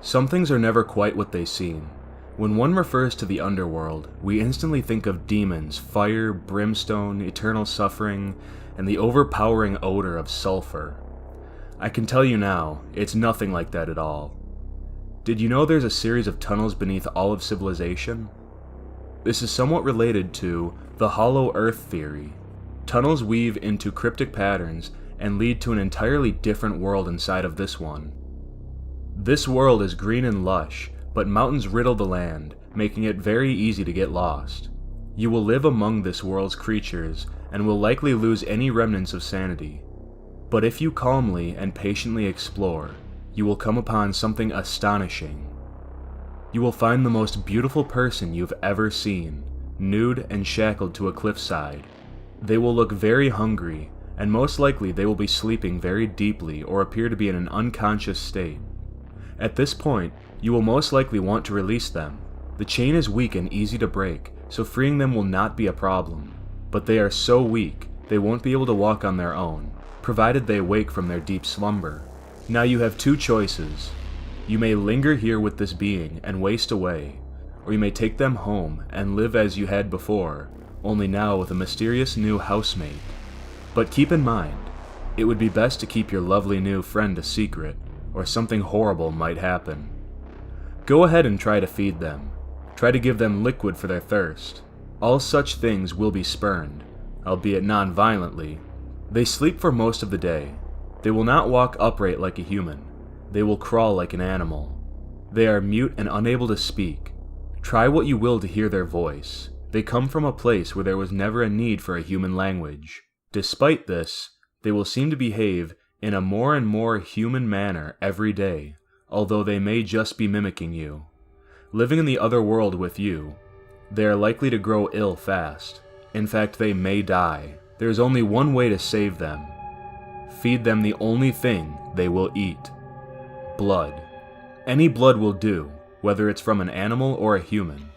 Some things are never quite what they seem. When one refers to the underworld, we instantly think of demons, fire, brimstone, eternal suffering, and the overpowering odor of sulfur. I can tell you now, it's nothing like that at all. Did you know there's a series of tunnels beneath all of civilization? This is somewhat related to the hollow earth theory. Tunnels weave into cryptic patterns and lead to an entirely different world inside of this one. This world is green and lush, but mountains riddle the land, making it very easy to get lost. You will live among this world's creatures and will likely lose any remnants of sanity. But if you calmly and patiently explore, you will come upon something astonishing. You will find the most beautiful person you've ever seen, nude and shackled to a cliffside. They will look very hungry, and most likely they will be sleeping very deeply or appear to be in an unconscious state. At this point, you will most likely want to release them. The chain is weak and easy to break, so freeing them will not be a problem. But they are so weak, they won't be able to walk on their own, provided they wake from their deep slumber. Now you have two choices. You may linger here with this being and waste away, or you may take them home and live as you had before, only now with a mysterious new housemate. But keep in mind, it would be best to keep your lovely new friend a secret, or something horrible might happen. Go ahead and try to feed them. Try to give them liquid for their thirst. All such things will be spurned, albeit non-violently. They sleep for most of the day. They will not walk upright like a human. They will crawl like an animal. They are mute and unable to speak. Try what you will to hear their voice. They come from a place where there was never a need for a human language. Despite this, they will seem to behave in a more and more human manner every day, although they may just be mimicking you. Living in the other world with you, they are likely to grow ill fast. In fact, they may die. There is only one way to save them. Feed them the only thing they will eat: blood. Any blood will do, whether it's from an animal or a human.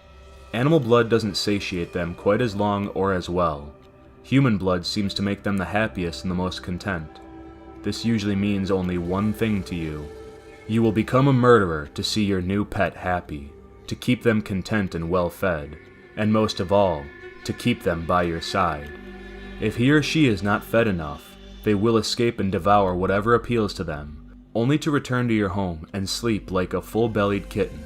Animal blood doesn't satiate them quite as long or as well. Human blood seems to make them the happiest and the most content. This usually means only one thing to you. You will become a murderer to see your new pet happy, to keep them content and well fed, and most of all, to keep them by your side. If he or she is not fed enough, they will escape and devour whatever appeals to them, only to return to your home and sleep like a full-bellied kitten.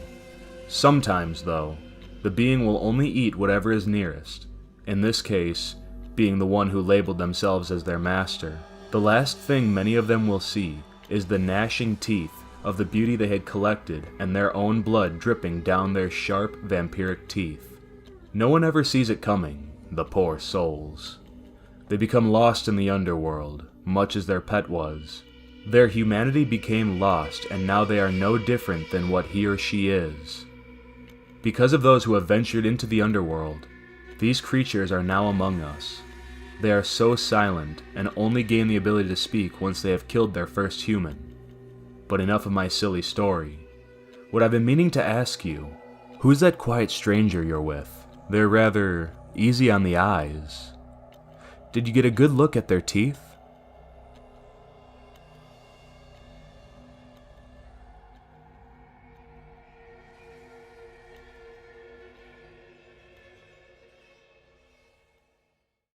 Sometimes, though, the being will only eat whatever is nearest, in this case, being the one who labeled themselves as their master. The last thing many of them will see is the gnashing teeth of the beauty they had collected and their own blood dripping down their sharp, vampiric teeth. No one ever sees it coming, the poor souls. They become lost in the underworld, much as their pet was. Their humanity became lost, and now they are no different than what he or she is. Because of those who have ventured into the underworld, these creatures are now among us. They are so silent, and only gain the ability to speak once they have killed their first human. But enough of my silly story. What I've been meaning to ask you, who's that quiet stranger you're with? They're rather easy on the eyes. Did you get a good look at their teeth?